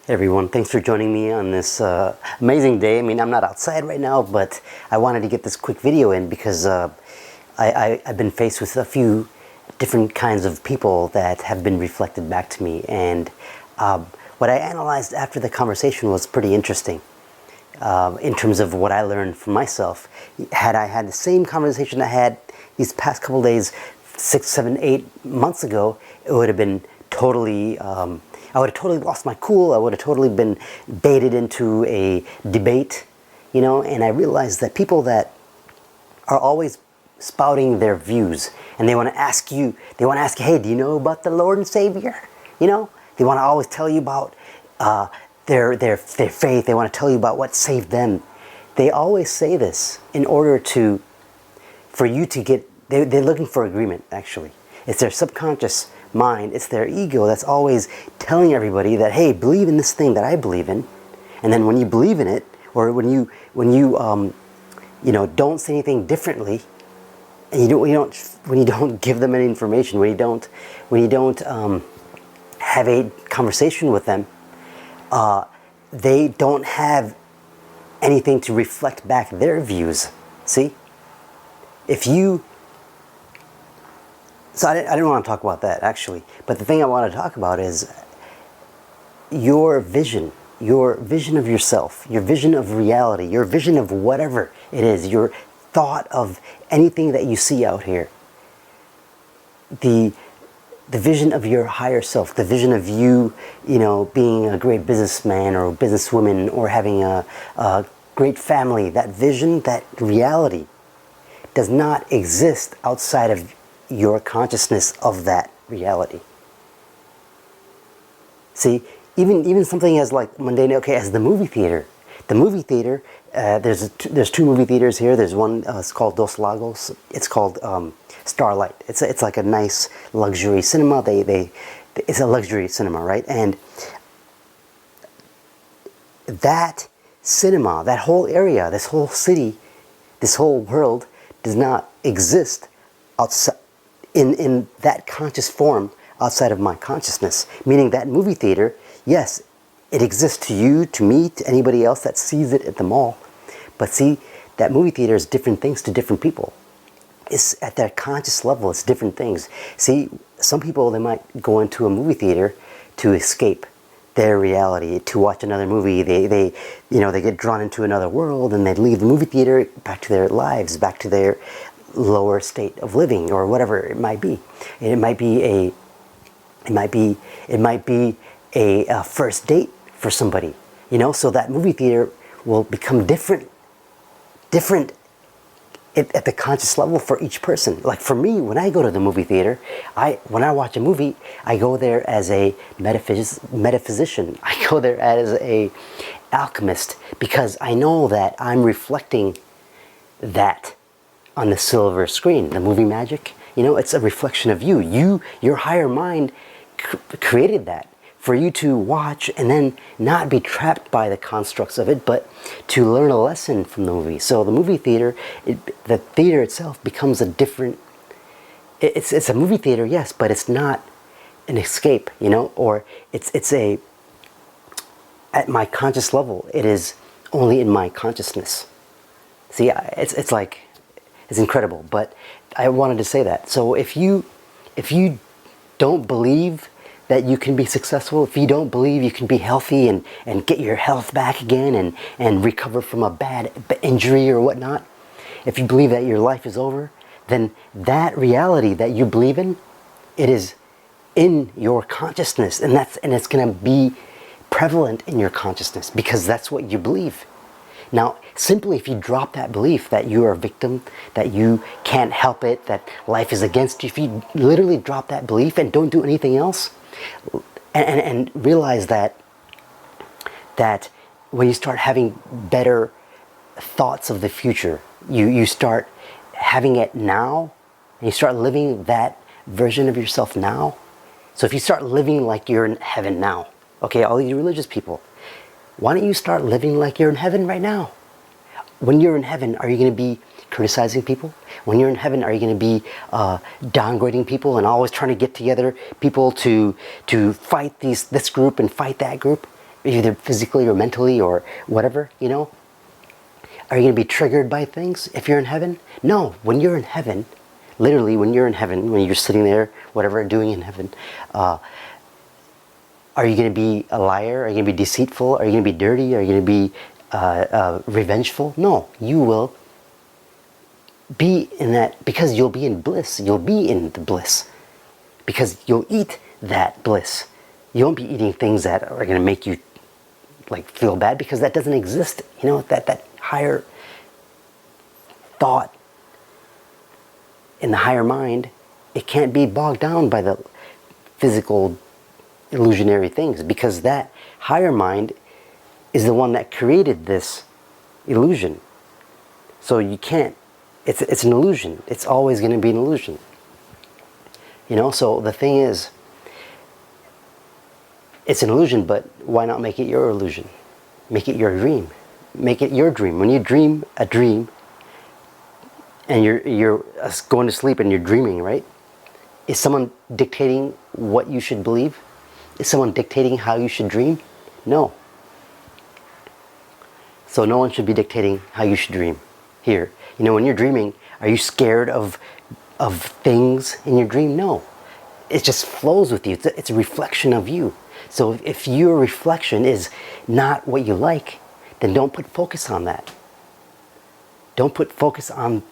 Hey everyone, thanks for joining me on this amazing day. I mean, I'm not outside right now, but I wanted to get this quick video in because I've been faced with a few different kinds of people that have been reflected back to me. And what I analyzed after the conversation was pretty interesting in terms of what I learned for myself. Had I had the same conversation I had these past couple days, 6, 7, 8 months ago, it would have been totally... I would have totally lost my cool. I would have totally been baited into a debate, you know, and I realized that people that are always spouting their views and they want to ask you, hey, do you know about the Lord and Savior? You know, they want to always tell you about their faith. They want to tell you about what saved them. They always say this in order for you to get, they're looking for agreement, actually. It's their subconscious mind, it's their ego that's always telling everybody that, hey, believe in this thing that I believe in. And then when you believe in it, or when you don't say anything differently, and when you don't give them any information, when you don't have a conversation with them, they don't have anything to reflect back their views. See, So I didn't want to talk about that, actually. But the thing I want to talk about is your vision of yourself, your vision of reality, your vision of whatever it is, your thought of anything that you see out here. The vision of your higher self, the vision of you, being a great businessman or a businesswoman or having a great family, that vision, that reality does not exist outside of your consciousness of that reality. See, even something as like mundane, okay, as the movie theater. The movie theater, there's two movie theaters here. There's one, it's called Dos Lagos. It's called Starlight. It's like a nice luxury cinema. It's a luxury cinema, right? And that cinema, that whole area, this whole city, this whole world does not exist outside, in that conscious form outside of my consciousness. Meaning that movie theater, yes, it exists to you, to me, to anybody else that sees it at the mall. But see, that movie theater is different things to different people. It's at their conscious level, it's different things. See, some people, they might go into a movie theater to escape their reality, to watch another movie. They get drawn into another world, and they leave the movie theater back to their lives, back to their lower state of living, or whatever it might be. It might be a first date for somebody, so that movie theater will become different at the conscious level for each person. Like for me, when I go to the movie theater, when I watch a movie, I go there as a metaphysician. I go there as a alchemist, because I know that I'm reflecting that on the silver screen, the movie magic. It's a reflection of you. Your higher mind created that for you to watch and then not be trapped by the constructs of it, but to learn a lesson from the movie. So the movie theater, the theater itself becomes a different... It's a movie theater, yes, but it's not an escape, or it's at my conscious level, it is only in my consciousness. See, it's incredible, but I wanted to say that. So if you don't believe that you can be successful, if you don't believe you can be healthy and get your health back again and recover from a bad injury or whatnot, if you believe that your life is over, then that reality that you believe in, it is in your consciousness, and it's going to be prevalent in your consciousness because that's what you believe. Now, simply if you drop that belief that you are a victim, that you can't help it, that life is against you, if you literally drop that belief and don't do anything else, and realize that when you start having better thoughts of the future, you start having it now, and you start living that version of yourself now. So if you start living like you're in heaven now, okay, all you religious people, why don't you start living like you're in heaven right now? When you're in heaven, are you going to be criticizing people? When you're in heaven, are you going to be downgrading people and always trying to get together people to fight this group and fight that group? either physically or mentally or whatever, you know? Are you going to be triggered by things if you're in heaven? No, when you're in heaven, literally when you're in heaven, when you're sitting there, whatever you're doing in heaven, are you going to be a liar? Are you going to be deceitful? Are you going to be dirty? Are you going to be revengeful? No, you will be in that, because you'll be in bliss. You'll be in the bliss because you'll eat that bliss. You won't be eating things that are going to make you like feel bad, because that doesn't exist. You know, that higher thought in the higher mind, it can't be bogged down by the physical illusionary things, because that higher mind is the one that created this illusion. So you can't, it's an illusion. It's always going to be an illusion. You know, so the thing is, it's an illusion, but why not make it your illusion? Make it your dream. Make it your dream. When you dream a dream, and you're going to sleep and you're dreaming, right? Is someone dictating what you should believe? Is someone dictating how you should dream? No. So no one should be dictating how you should dream here. You know, when you're dreaming, are you scared of things in your dream? No. It just flows with you. It's a reflection of you. So if your reflection is not what you like, then don't put focus on that. Don't put focus on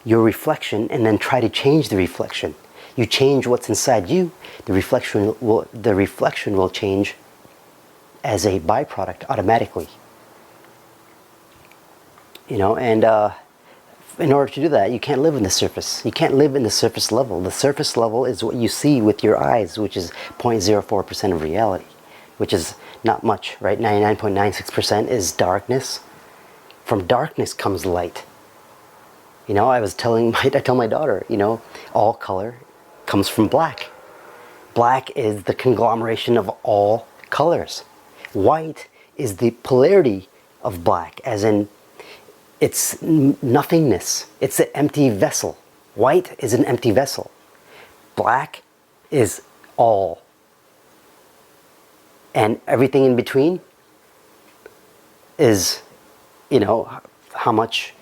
your reflection and then try to change the reflection. You change what's inside you, the reflection will change as a byproduct automatically. You know, and in order to do that, you can't live in the surface. You can't live in the surface level. The surface level is what you see with your eyes, which is 0.04% of reality, which is not much, right? 99.96% is darkness. From darkness comes light. You know, I tell my daughter, you know, all color comes from black. Black is the conglomeration of all colors. White is the polarity of black, as in it's nothingness. It's an empty vessel. White is an empty vessel. Black is all. And everything in between is, you know, how much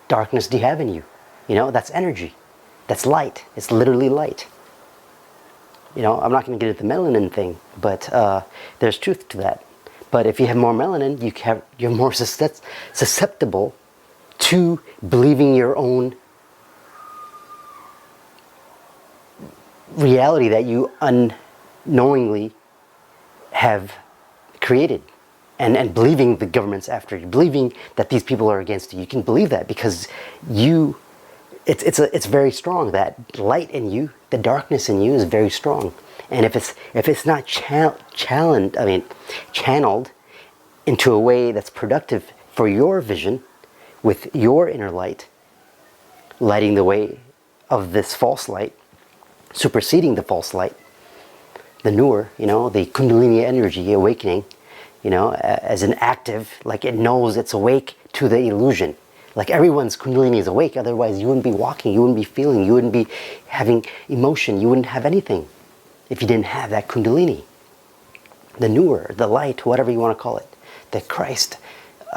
darkness do you have in you? You know, that's energy. That's light. It's literally light. You know, I'm not going to get into the melanin thing, but there's truth to that. But if you have more melanin, you're more susceptible to believing your own reality that you unknowingly have created. And believing the government's after you, believing that these people are against you. You can believe that because it's very strong. That light in you, the darkness in you is very strong. And if it's not channeled into a way that's productive for your vision, with your inner light, lighting the way of this false light, superseding the false light, the newer, you know, the kundalini energy awakening, you know, as an active, like it knows it's awake to the illusion. Like everyone's kundalini is awake, otherwise you wouldn't be walking, you wouldn't be feeling, you wouldn't be having emotion, you wouldn't have anything if you didn't have that kundalini. The newer, the light, whatever you want to call it, the Christ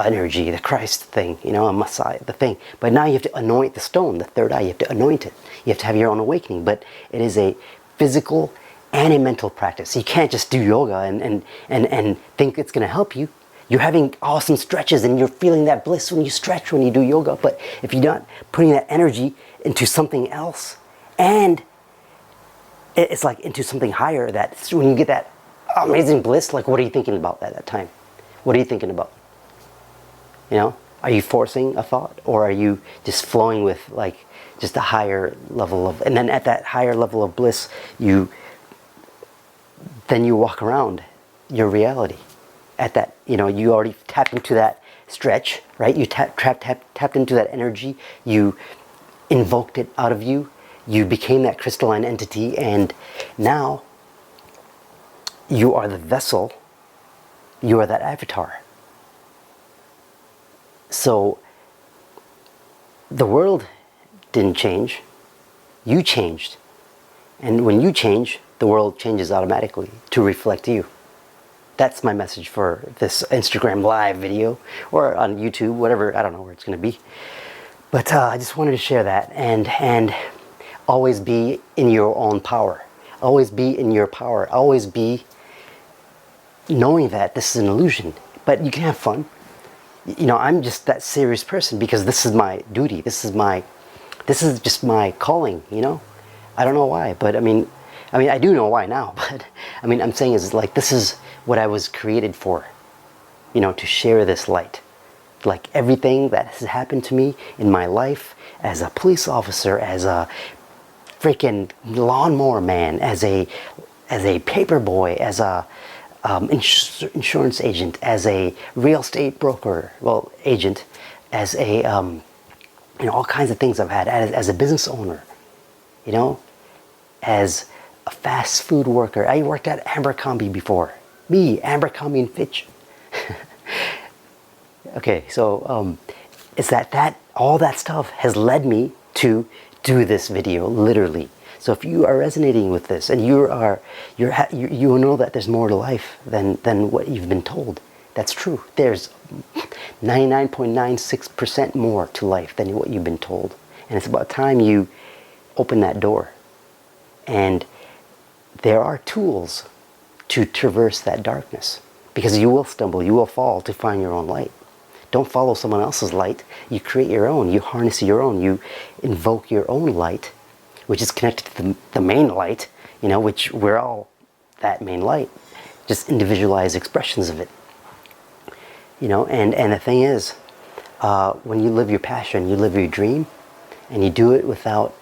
energy, the Christ thing, you know, a Messiah, the thing. But now you have to anoint the stone, the third eye, you have to anoint it. You have to have your own awakening, but it is a physical and a mental practice. You can't just do yoga and think it's going to help you. You're having awesome stretches and you're feeling that bliss when you stretch, when you do yoga. But if you're not putting that energy into something else, and it's like into something higher, that when you get that amazing bliss, like what are you thinking about at that time? What are you thinking about? You know, are you forcing a thought, or are you just flowing with like just a higher level of, and then at that higher level of bliss, then you walk around your reality. At that, you know, you already tapped into that stretch, right? You tapped into that energy. You invoked it out of you. You became that crystalline entity, and now you are the vessel. You are that avatar. So the world didn't change. You changed. And when you change, the world changes automatically to reflect you. that's my message for this Instagram live video, or on YouTube, whatever. I don't know where it's going to be. But I just wanted to share that, and always be in your own power. Always be in your power. Always be knowing that this is an illusion. But you can have fun. You know, I'm just that serious person because this is my duty. This is just my calling, you know? I don't know why, but I mean, I do know why now, but I mean, I'm saying is like, this is what I was created for, you know, to share this light. Like everything that has happened to me in my life as a police officer, as a freaking lawnmower man, as a paper boy, as a insurance agent, as a real estate broker, well, agent, as a, you know, all kinds of things I've had, as a business owner, you know, as a fast food worker. I worked at Abercrombie before. Me, Abercrombie and Fitch. Okay, so it's that all that stuff has led me to do this video, literally. So if you are resonating with this, and you know that there's more to life than what you've been told. That's true. There's 99.96% more to life than what you've been told, and it's about time you open that door. And there are tools to traverse that darkness, because you will stumble, you will fall to find your own light. Don't follow someone else's light. You create your own. You harness your own. You invoke your own light, which is connected to the main light, you know, which we're all that main light, just individualized expressions of it. You know, and the thing is, when you live your passion, you live your dream, and you do it without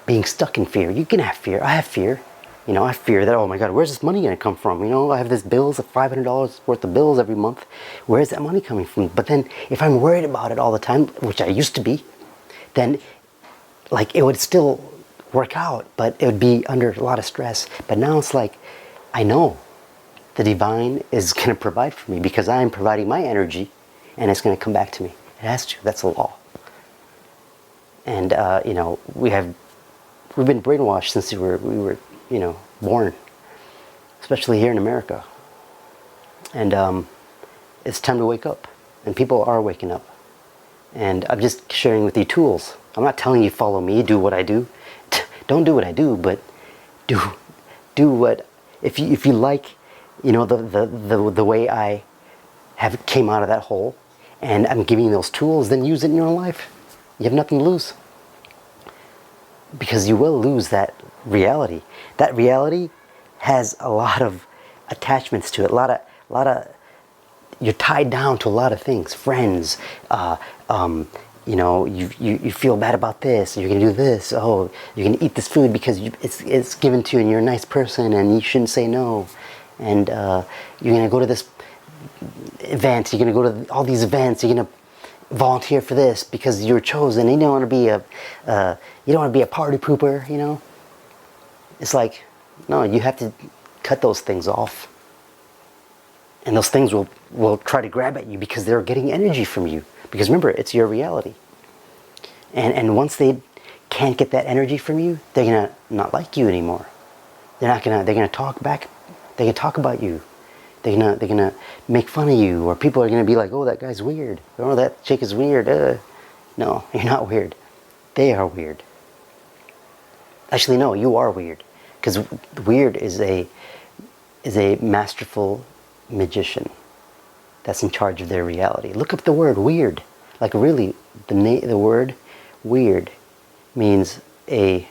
being stuck in fear. You can have fear. I have fear. You know, I fear that, oh my God, where's this money going to come from? You know, I have this bills of $500 worth of bills every month. Where's that money coming from? But then if I'm worried about it all the time, which I used to be, then like it would still work out, but it would be under a lot of stress. But now it's like, I know the divine is going to provide for me because I'm providing my energy, and it's going to come back to me. It has to. That's a law. And, you know, we've been brainwashed since we were you know, born, especially here in America. And it's time to wake up, and people are waking up. And I'm just sharing with you tools. I'm not telling you follow me, do what I do. Don't do what I do, but do what, if you like, you know, the way I have came out of that hole, and I'm giving you those tools, then use it in your own life. You have nothing to lose, because you will lose that reality. That reality has a lot of attachments to it. A lot of you're tied down to a lot of things. Friends, you know, you feel bad about this. You're gonna do this. Oh, you're gonna eat this food because it's given to you, and you're a nice person, and you shouldn't say no. And you're gonna go to this event. You're gonna go to all these events. You're gonna volunteer for this because you're chosen. You don't want to be a party pooper, you know. It's like, no, you have to cut those things off. And those things will try to grab at you because they're getting energy from you. Because remember, it's your reality. And once they can't get that energy from you, they're gonna not like you anymore. They're gonna talk back. They're gonna talk about you. They're gonna make fun of you, or people are gonna be like, oh, that guy's weird. Oh, that chick is weird. No, you're not weird. They are weird. Actually, no, you are weird. Because weird is a masterful magician that's in charge of their reality. Look up the word weird. Like really, the word weird means a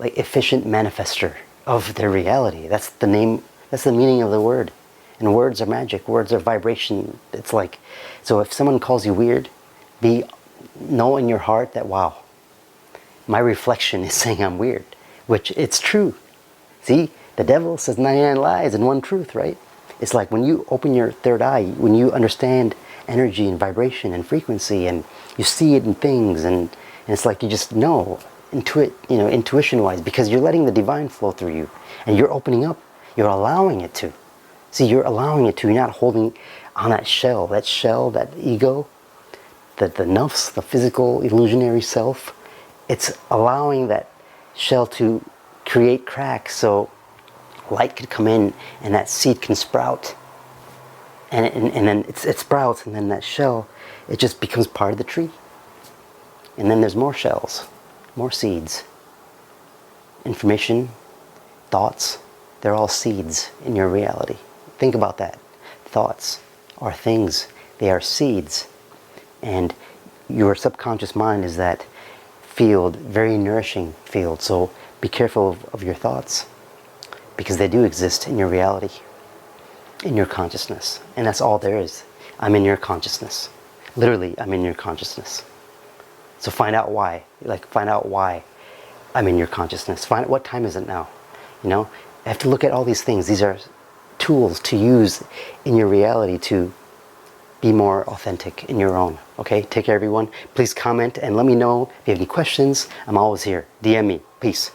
like efficient manifester of their reality. That's the name. That's the meaning of the word. And words are magic. Words are vibration. It's like, so if someone calls you weird, know in your heart that, wow, my reflection is saying I'm weird. Which it's true. See, the devil says 99 lies and one truth, right? It's like when you open your third eye, when you understand energy and vibration and frequency, and you see it in things, and it's like you just know, intuition-wise, because you're letting the divine flow through you, and you're opening up, you're allowing it to. See, you're allowing it to. You're not holding on that shell, that ego, the nafs, the physical illusionary self. It's allowing that shell to create cracks, so light could come in and that seed can sprout. And then it sprouts, and then that shell, it just becomes part of the tree. And then there's more shells, more seeds. Information, thoughts, they're all seeds in your reality. Think about that. Thoughts are things, they are seeds. And your subconscious mind is that field, very nourishing field. So be careful of your thoughts, because they do exist in your reality, in your consciousness. And that's all there is. I'm in your consciousness. Literally, I'm in your consciousness. So find out why. Find out why I'm in your consciousness. Find out what time is it now. You know, I have to look at all these things. These are tools to use in your reality to be more authentic in your own. Okay, take care everyone. Please comment and let me know if you have any questions. I'm always here. DM me. Peace.